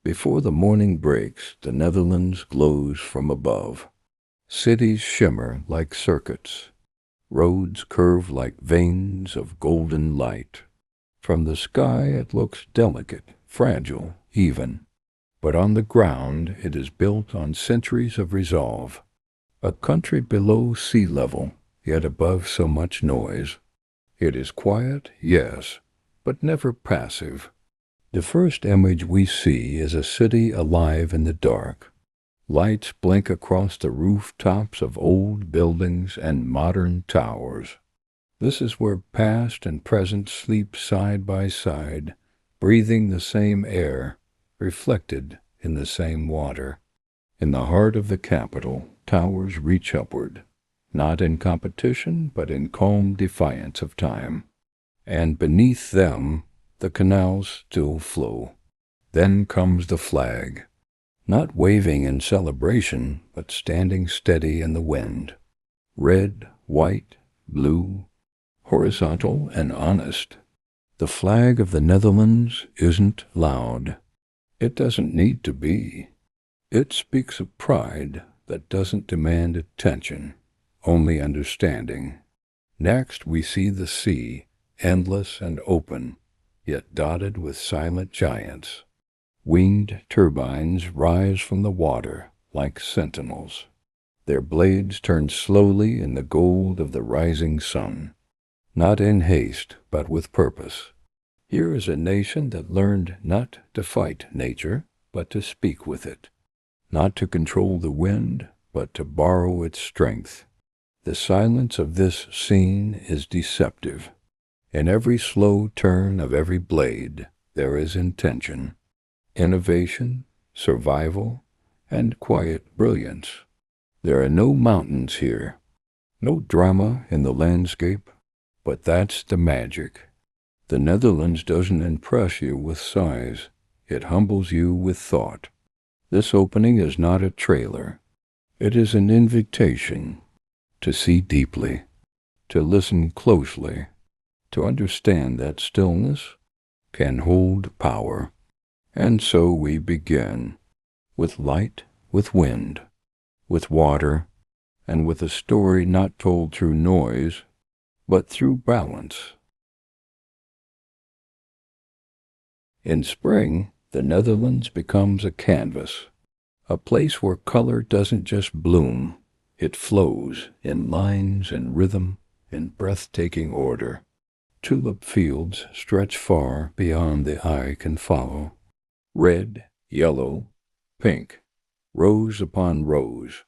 Before the morning breaks, the Netherlands glows from above. Cities shimmer like circuits. Roads curve like veins of golden light. From the sky it looks delicate, fragile, even. But on the ground it is built on centuries of resolve. A country below sea level, yet above so much noise. It is quiet, yes, but never passive. The first image we see is a city alive in the dark. Lights blink across the rooftops of old buildings and modern towers. This is where past and present sleep side by side, breathing the same air, reflected in the same water. In the heart of the capital, towers reach upward, not in competition, but in calm defiance of time. And beneath them, the canals still flow. Then comes the flag, not waving in celebration, but standing steady in the wind. Red, white, blue, horizontal and honest. The flag of the Netherlands isn't loud. It doesn't need to be. It speaks of pride that doesn't demand attention, only understanding. Next we see the sea, endless and open, yet dotted with silent giants. Winged turbines rise from the water like sentinels. Their blades turn slowly in the gold of the rising sun, not in haste, but with purpose. Here is a nation that learned not to fight nature, but to speak with it, not to control the wind, but to borrow its strength. The silence of this scene is deceptive. In every slow turn of every blade, there is intention, innovation, survival, and quiet brilliance. There are no mountains here, no drama in the landscape, but that's the magic. The Netherlands doesn't impress you with size, it humbles you with thought. This opening is not a trailer. It is an invitation to see deeply, to listen closely, to understand that stillness can hold power. And so we begin, with light, with wind, with water, and with a story not told through noise, but through balance. In spring, the Netherlands becomes a canvas, a place where color doesn't just bloom, it flows in lines and rhythm, in breathtaking order. Tulip fields stretch far beyond the eye can follow. Red, yellow, pink, rows upon rows,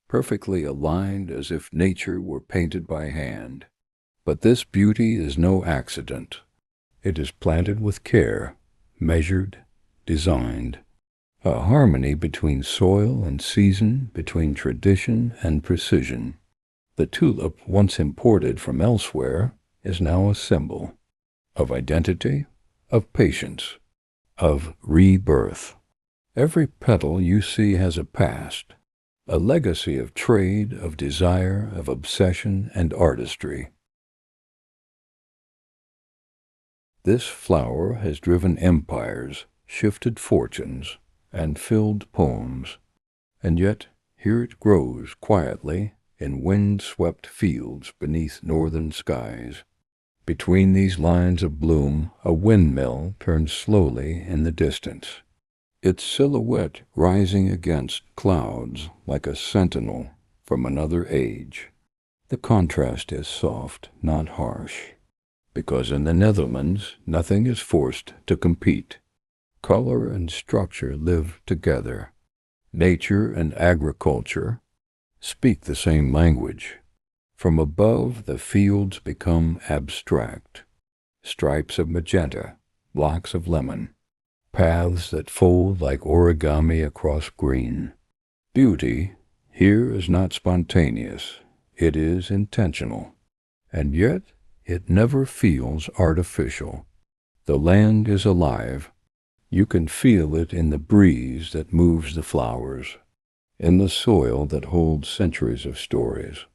perfectly aligned as if nature were painted by hand. But this beauty is no accident. It is planted with care, measured, designed. A harmony between soil and season, between tradition and precision. The tulip, once imported from elsewhere, is now a symbol of identity, of patience, of rebirth. Every petal you see has a past, a legacy of trade, of desire, of obsession and artistry. This flower has driven empires, shifted fortunes, and filled poems, and yet here it grows quietly in wind-swept fields beneath northern skies. Between these lines of bloom, a windmill turns slowly in the distance, its silhouette rising against clouds like a sentinel from another age. The contrast is soft, not harsh, because in the Netherlands nothing is forced to compete. Color and structure live together. Nature and agriculture speak the same language. From above, the fields become abstract. Stripes of magenta, blocks of lemon, paths that fold like origami across green. Beauty here is not spontaneous, it is intentional. And yet, it never feels artificial. The land is alive. You can feel it in the breeze that moves the flowers, in the soil that holds centuries of stories.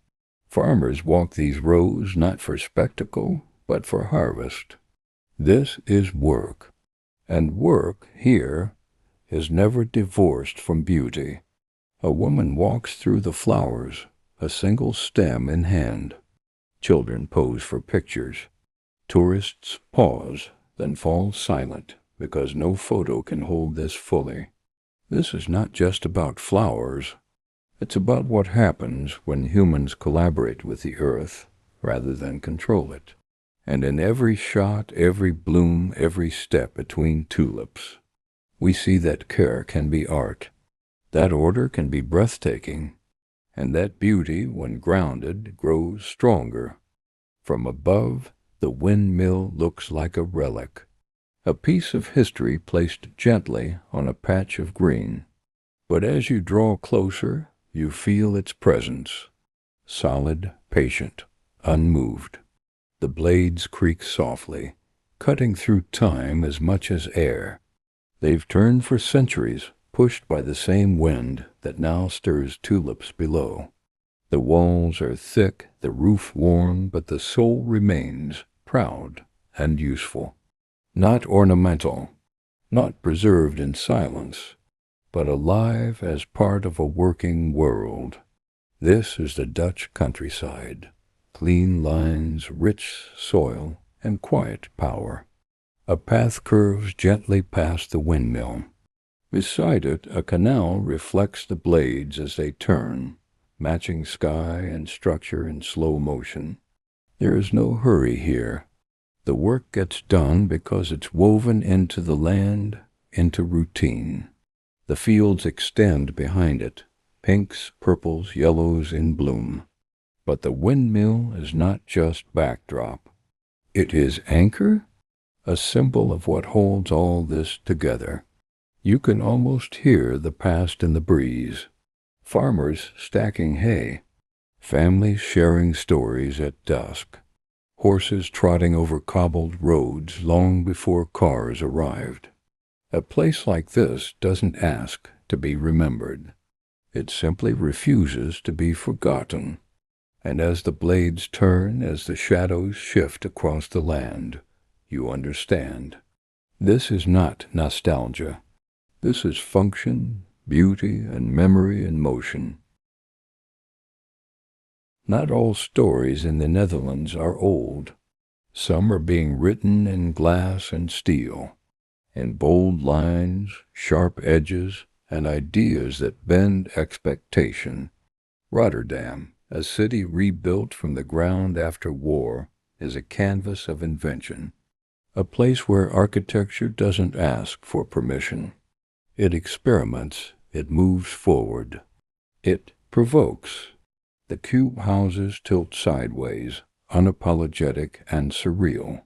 Farmers walk these rows not for spectacle, but for harvest. This is work, and work here is never divorced from beauty. A woman walks through the flowers, a single stem in hand. Children pose for pictures. Tourists pause, then fall silent, because no photo can hold this fully. This is not just about flowers. It's about what happens when humans collaborate with the earth rather than control it. And in every shot, every bloom, every step between tulips, we see that care can be art, that order can be breathtaking, and that beauty, when grounded, grows stronger. From above, the windmill looks like a relic, a piece of history placed gently on a patch of green. But as you draw closer, you feel its presence, solid, patient, unmoved. The blades creak softly, cutting through time as much as air. They've turned for centuries, pushed by the same wind that now stirs tulips below. The walls are thick, the roof worn, but the soul remains proud and useful. Not ornamental, not preserved in silence, but alive as part of a working world. This is the Dutch countryside. Clean lines, rich soil, and quiet power. A path curves gently past the windmill. Beside it, a canal reflects the blades as they turn, matching sky and structure in slow motion. There is no hurry here. The work gets done because it's woven into the land, into routine. The fields extend behind it, pinks, purples, yellows in bloom. But the windmill is not just backdrop. It is anchor, a symbol of what holds all this together. You can almost hear the past in the breeze. Farmers stacking hay, families sharing stories at dusk, horses trotting over cobbled roads long before cars arrived. A place like this doesn't ask to be remembered. It simply refuses to be forgotten. And as the blades turn, as the shadows shift across the land, you understand. This is not nostalgia. This is function, beauty, and memory in motion. Not all stories in the Netherlands are old. Some are being written in glass and steel, in bold lines, sharp edges, and ideas that bend expectation. Rotterdam, a city rebuilt from the ground after war, is a canvas of invention, a place where architecture doesn't ask for permission. It experiments, it moves forward, it provokes. The cube houses tilt sideways, unapologetic and surreal.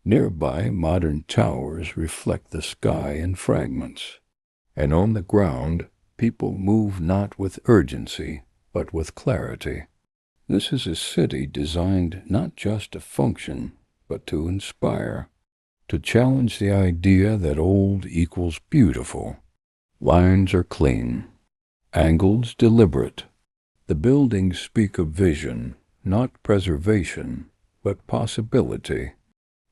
Nearby, modern towers reflect the sky in fragments, and on the ground, people move not with urgency, but with clarity. This is a city designed not just to function, but to inspire, to challenge the idea that old equals beautiful. Lines are clean, angles deliberate. The buildings speak of vision, not preservation, but possibility.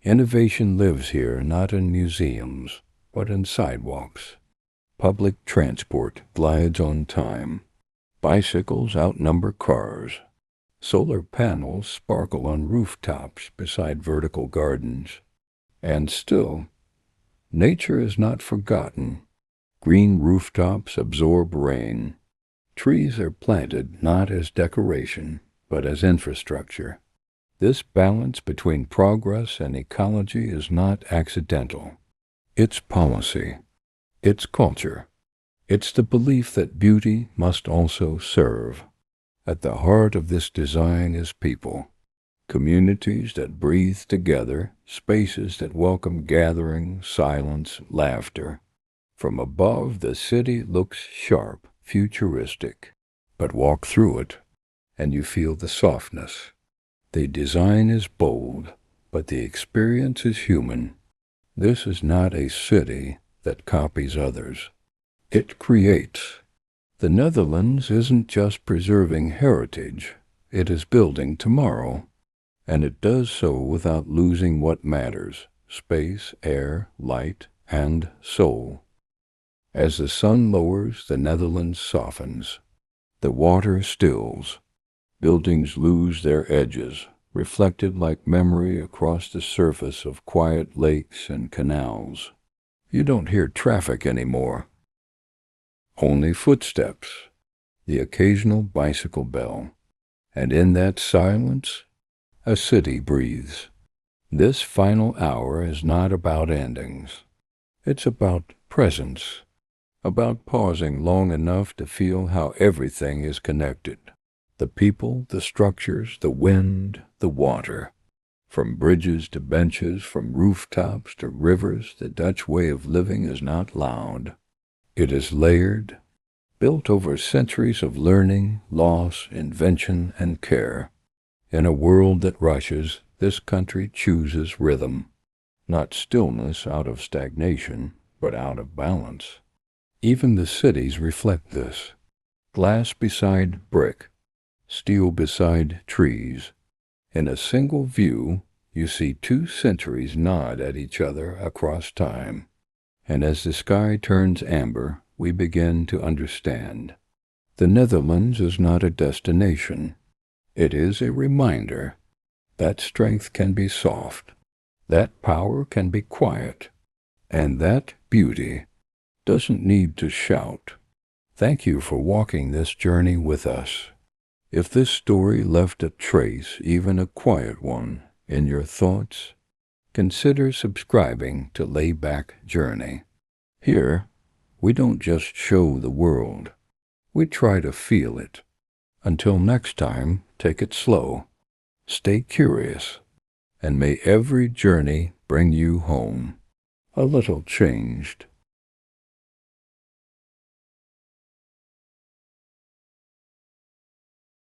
Innovation lives here not in museums, but in sidewalks. Public transport glides on time. Bicycles outnumber cars. Solar panels sparkle on rooftops beside vertical gardens. And still, nature is not forgotten. Green rooftops absorb rain. Trees are planted not as decoration, but as infrastructure. This balance between progress and ecology is not accidental. It's policy. It's culture. It's the belief that beauty must also serve. At the heart of this design is people. Communities that breathe together, spaces that welcome gathering, silence, laughter. From above, the city looks sharp, futuristic. But walk through it, and you feel the softness. The design is bold, but the experience is human. This is not a city that copies others. It creates. The Netherlands isn't just preserving heritage, it is building tomorrow. And it does so without losing what matters: space, air, light, and soul. As the sun lowers, the Netherlands softens. The water stills. Buildings lose their edges, reflected like memory across the surface of quiet lakes and canals. You don't hear traffic anymore. Only footsteps, the occasional bicycle bell, and in that silence, a city breathes. This final hour is not about endings. It's about presence, about pausing long enough to feel how everything is connected. The people, the structures, the wind, the water. From bridges to benches, from rooftops to rivers, the Dutch way of living is not loud. It is layered, built over centuries of learning, loss, invention, and care. In a world that rushes, this country chooses rhythm. Not stillness out of stagnation, but out of balance. Even the cities reflect this. Glass beside brick, steel beside trees. In a single view, you see 2 centuries nod at each other across time. And as the sky turns amber, we begin to understand. The Netherlands is not a destination. It is a reminder that strength can be soft, that power can be quiet, and that beauty doesn't need to shout. Thank you for walking this journey with us. If this story left a trace, even a quiet one, in your thoughts, consider subscribing to LayBack Journey. Here, we don't just show the world. We try to feel it. Until next time, take it slow. Stay curious. And may every journey bring you home, a little changed.